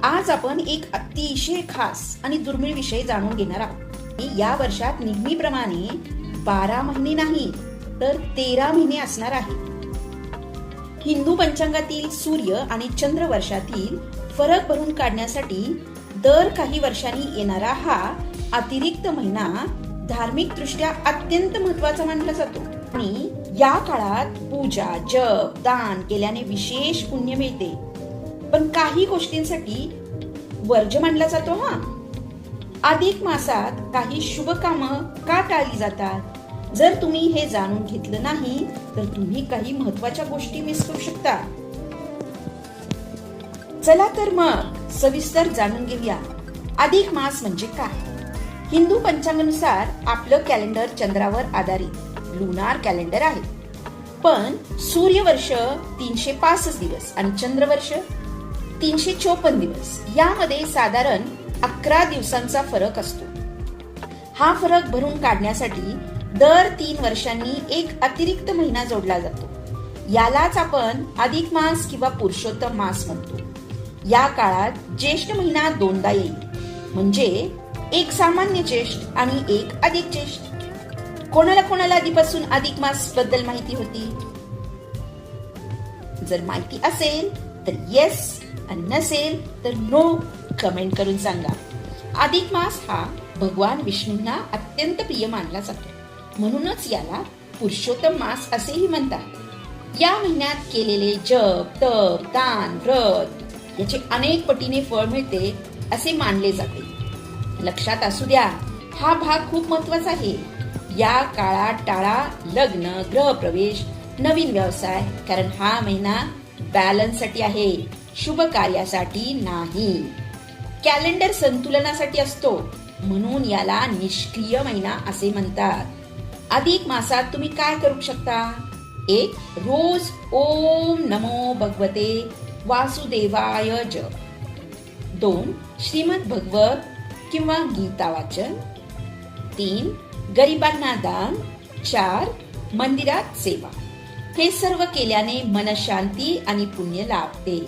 आज आपण एक अतिशय खास आणि दुर्मिळ विषय जाणून घेणार आहोत. या वर्षात नेहमीप्रमाणे 12 महिने नाही तर 13 महिने असणार आहेत. हिंदू पंचांगातील सूर्य आणि चंद्र वर्षातील फरक भरून काढण्यासाठी दर काही वर्षांनी येणारा हा अतिरिक्त महिना धार्मिक दृष्ट्या अत्यंत महत्वाचा मानला जातो. आणि या काळात पूजा, जप, दान केल्याने विशेष पुण्य मिळते. पण काही गोष्टींसाठी वर्ज मानला जातो. अधिक मासात काही शुभ कामं का टाळली जातात? जर तुम्ही हे जाणून घेतलं नाही तर तुम्ही काही महत्वाच्या गोष्टी मिस करू शकता. चला तर मग सविस्तर जाणून घेऊया. अधिक मास म्हणजे काय? हिंदू पंचांगानुसार आपलं कॅलेंडर चंद्रावर आधारित लुनार कॅलेंडर आहे. पण सूर्यवर्ष 365 दिवस आणि चंद्रवर्ष 354 दिवस. यामध्ये साधारण 11 दिवसांचा फरक असतो. हा फरक भरून काढण्यासाठी दर 3 वर्षांनी एक अतिरिक्त महिना जोडला जातो. यालाच आपण अधिक मास किंवा पुरुषोत्तम मास म्हणतो. या काळात ज्येष्ठ महिना दोनदा येईल, म्हणजे एक सामान्य ज्येष्ठ आणि एक अधिक ज्येष्ठ. कोणाला आधीपासून अधिक मास बद्दल माहिती होती? जर माहिती असेल तर येस आणि नसेल तर नो कमेंट करून सांगा. अधिक मास हा भगवान विष्णूंना अत्यंत प्रिय मानला जातो, म्हणूनच याला पुरुषोत्तम मास असेही म्हणतात. या महिन्यात केलेले जप, तप, दान, व्रत याचे अनेक पटीने फळ मिळते असे मानले जाते. लक्षात असू द्या, हा भाग खूप महत्वाचा आहे. या काळात टाळा लग्न, गृहप्रवेश, नवीन व्यवसाय, कारण हा महिना बॅलन्स साठी आहे, शुभ कार्यासाठी नाही. कॅलेंडर संतुलनासाठी असतो, म्हणून याला निष्क्रिय महिना असे म्हणतात. अधिक मासात तुम्ही काय करू शकता? 1. रोज ओम नमो भगवते वासुदेवाय जप. 2. श्रीमद भगवत किंवा गीता वाचन. 3. गरिबांना दान. 4. मंदिरात सेवा. हे सर्व केल्याने मनशांती आणि पुण्य लाभते.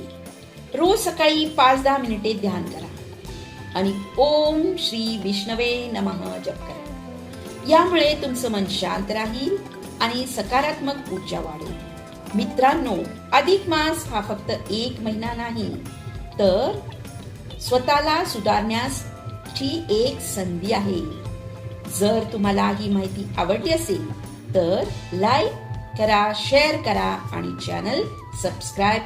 रोज सकाळी 5-10 मिनिटे ध्यान करा आणि ओम श्री विष्णवे नमः जप करा. यामुळे तुमचं मन शांत राहील आणि सकारात्मक ऊर्जा वाढेल. मित्रांनो, अधिक मास हा फक्त एक महिना नाही, तर स्वतःला सुधारण्याची एक संधी आहे. जर तुम्हाला ही माहिती आवडली असेल तर लाईक करा, शेअर करा आणि चॅनल सबस्क्राईब